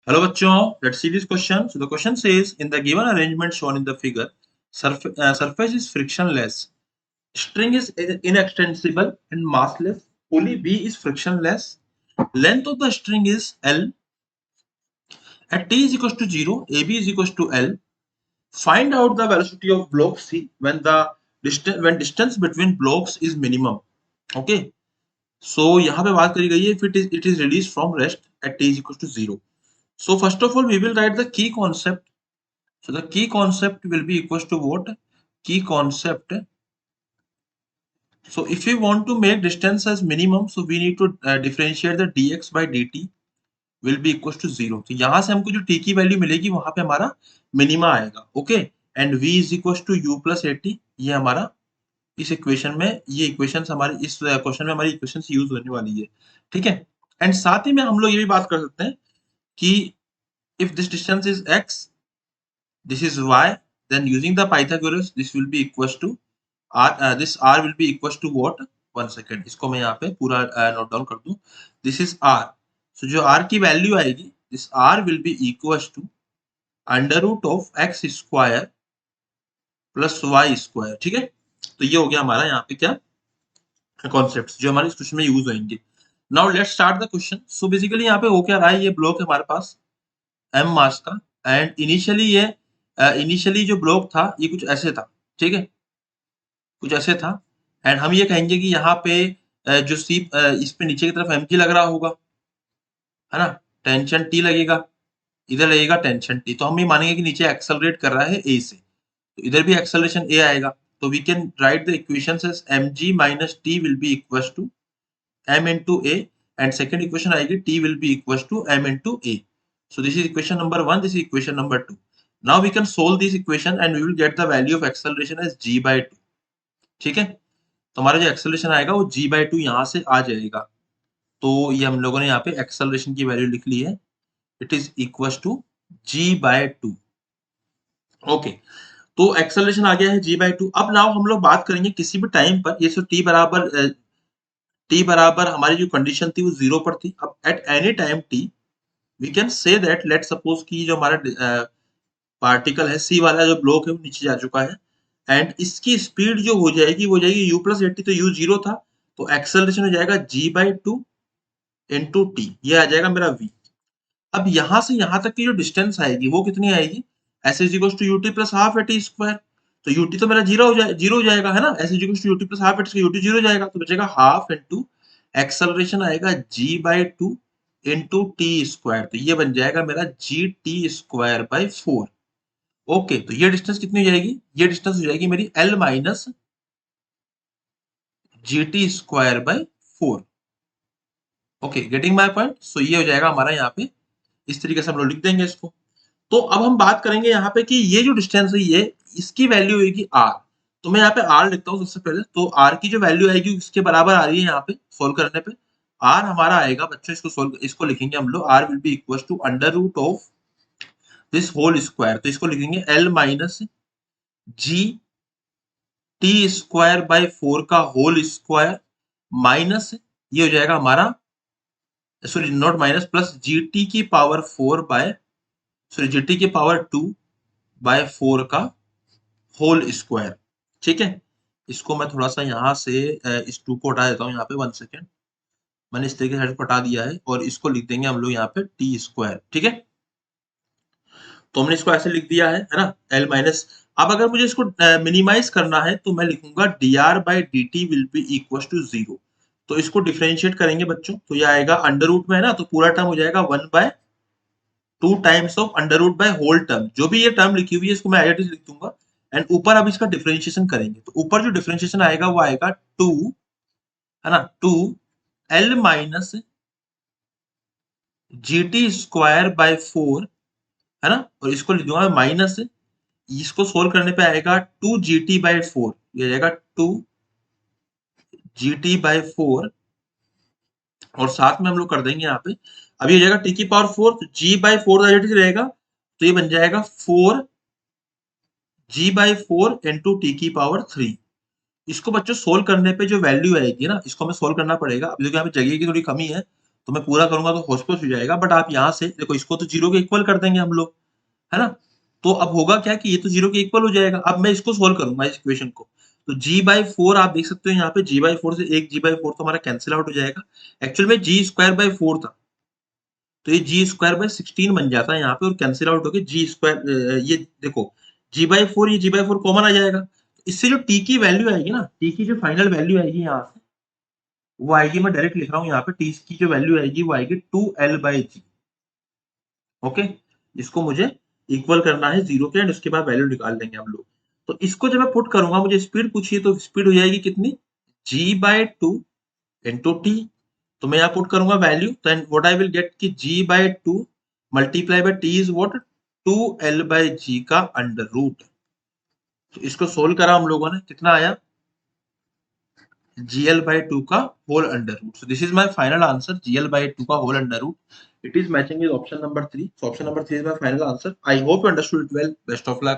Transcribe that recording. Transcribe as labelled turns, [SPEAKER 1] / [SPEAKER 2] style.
[SPEAKER 1] Hello bachcho, let's see this question. So the question says in the given arrangement shown in the figure, surface is frictionless, string is inextensible and massless, pulley B is frictionless, length of the string is L, at t is equals to 0, AB is equals to L. Find out the velocity of block C when distance between blocks is minimum. Okay. So यहाँ पे बात करी गई है if it is released from rest at t is equals to 0. So first of all we will write the key concept. So the key concept will be equals to what? Key concept. So if we want to make distance as minimum, so we need to differentiate the dx by dt will be equals to 0. तो यहाँ से हमको जो t की value मिलेगी वहां पे हमारा मिनिमा आएगा. Okay and v is equals to u plus at. ये हमारा इस इक्वेशन में ये इक्वेशंस हमारे इस क्वेश्चन में हमारी इक्वेशंस यूज होने वाली है. ठीक है. एंड साथ ही में हम लोग ये भी बात कर सकते हैं कि if this distance is x, this is y, then using the Pythagoras this will be equals to r, this r will be equals to what? 1 second, इसको मैं यहाँ पे पूरा नोट डाउन कर दूं. this is r, so जो r की वैल्यू आएगी this r will be equals to under root of x square plus y square. ठीक है. तो ये हो गया हमारा यहाँ पे क्या कॉन्सेप्ट्स जो हमारे इस क्वेश्चन में यूज होंगे. Now let's start the question. So basically यहाँ पे हो क्या रहा है, ये ब्लॉक है हमारे पास m मास का एंड इनिशियली जो ब्लॉक था ये कुछ ऐसे था. ठीक है, कुछ ऐसे था एंड हम ये कहेंगे कि यहाँ पे जो सी इस पे नीचे की तरफ mg लग रहा होगा, है ना, टेंशन t लगेगा, इधर लगेगा टेंशन t. तो हम ये मानेंगे कि नीचे एक्सेलरेट कर रहा है a से, तो इधर भी एक्सेलरेशन a आएगा. तो we can write the equations as mg minus t will be equals to m into a and second equation आएगी t will be equals to m into a. So this is equation number 1, this is equation number 2. Now we can solve this equation and we will get the value of acceleration as g by 2. ठीक है. तो हमारा जो acceleration आएगा वो g by 2 यहाँ से आ जाएगा. तो ये हम लोगों ने यहाँ पे acceleration की वैल्यू लिख ली है. It is equals to g by 2. Okay. तो acceleration आ गया है g by 2. अब नाउ हम लोग बात करेंगे किसी भी टाइम पर, ये t बराबर हमारी जो कंडीशन थी वो 0 पर थी. अब at any time t we can say that let suppose कि जो हमारा पार्टिकल है c वाला जो ब्लॉक है वो नीचे जा चुका है एंड इसकी स्पीड जो हो जाएगी वो जाएगी u प्लस एटी. तो u 0 था तो एक्सेलरेशन हो जाएगा g बाई 2 इंटू टी. ये आ जाएगा मेरा v. अब यहाँ से यहाँ तक की जो डिस्टेंस आएगी वो कितनी आएगी? s is equals to ut plus half at square. तो ut तो मेरा जीरो हो जाएगा, है ना. s is equals to ut plus half at, ut 0 हो जाएगा. तो बचेगा हाफ इंटू एक्सेलरेशन आएगा g by 2 into T square. तो ये बन जाएगा मेरा G T square by 4. Okay. तो ये डिस्टेंस कितनी हो जाएगी? ये डिस्टेंस हो जाएगी मेरी L minus G T square by 4. Okay, getting my point. So ये हो जाएगा हमारा यहाँ पे, इस तरीके से हम लोग लिख देंगे इसको. तो अब हम बात करेंगे यहाँ पे कि ये जो डिस्टेंस है ये इसकी वैल्यू होगी r. तो मैं यहाँ पे r लिखता हूँ सबसे पहले. तो r की जो वैल्यू आएगी इसके बराबर आ रही है यहाँ पे सोल्व करने पे. r हमारा आएगा बच्चों, इसको लिखेंगे हम लोग, r will be equal to under root of this whole square. तो इसको लिखेंगे l minus G T square by 4 का होल स्क्वायर माइनस ये हो जाएगा हमारा, sorry not minus, plus G T की power 4 by, sorry G T की पावर 2 बाय 4 का होल स्क्वायर. ठीक है. इसको मैं थोड़ा सा यहाँ से इस 2 को हटा देता हूँ यहाँ पे. 1 सेकेंड, मैंने इस तरीके से हटा दिया है और इसको लिख देंगे हम लोग यहाँ पे टी स्क्वायर. ठीक है. तो हमने इसको ऐसे लिख दिया है ना, एल माइनस. अब अगर मुझे इसको मिनिमाइज करना है तो मैं लिखूंगा dr by D T will be equal to 0. तो इसको डिफरेंशिएट करेंगे बच्चों. तो ये आएगा अंडर रूट में, है ना, तो पूरा टर्म हो जाएगा 1 by 2 times of under root by whole term. जो भी ये टर्म लिखी हुई है इसको मैं एज इट इज लिख दूंगा एंड ऊपर अब इसका डिफरेंशिएशन करेंगे. तो ऊपर जो डिफरेंशिएशन आएगा वो आएगा 2, है ना, 2 L minus G T square by 4, है ना, और इसको लिख दूंगा माइनस, इसको सोल्व करने पे आएगा 2 जी टी बाई 4. ये आएगा 2 जी टी बाई 4 और साथ में हम लोग कर देंगे यहाँ पे, अभी हो जाएगा टी की पावर 4. तो जी बाई 4 रहेगा तो ये बन जाएगा 4 जी बाई 4 इंटू टी की पावर 3. इसको बच्चों सोल्व करने पे जो वैल्यू आएगी ना, इसको हमें सोल्व करना पड़ेगा. अभी देखिए यहाँ पे जगह की थोड़ी कमी है तो मैं पूरा करूंगा तो होस्पोस हो जाएगा, बट आप यहाँ से देखो इसको तो जीरो के इक्वल कर देंगे हम लोग, है ना। तो अब होगा क्या कि ये तो जीरो के इक्वल हो जाएगा। अब मैं इसको सोल्व करूंगा इस इक्वेशन को, तो g/4 आप देख सकते हो यहाँ पे g/4 से एक g/4 तो हमारा कैंसिल आउट हो जाएगा। एक्चुअल में g²/4 था, तो ये g²/16 बन जाता है यहाँ पे और कैंसिल आउट होके ये देखो g/4, ये g/4 कॉमन आ जाएगा। इससे जो t की वैल्यू आएगी ना, t की जो फाइनल वैल्यू आएगी यहाँ से, वो आएगी, मैं डायरेक्ट लिख रहा हूँ यहाँ पे, t की जो वैल्यू आएगी वो आएगी 2l/g। ओके, इसको मुझे इक्वल करना है जीरो के, एंड उसके बाद वैल्यू निकाल देंगे हम लोग। तो इसको जब मैं पुट करूंगा, मुझे स्पीड पूछिए तो स्पीड हो जाएगी कितनी, g/2 इंटू टी। तो मैं यहाँ पुट करूंगा वैल्यू, तो व्हाट आई विल गेट कि g/2 multiply by T is what, 2l/g का अंडर रूट। तो इसको सोल्व करा हम लोगों ने, कितना आया, gl/2 का whole under root. So this is my final answer, gl/2 का whole under root. It is matching with option number 3. So option number 3 is my final answer. I hope you understood it well. Best of luck.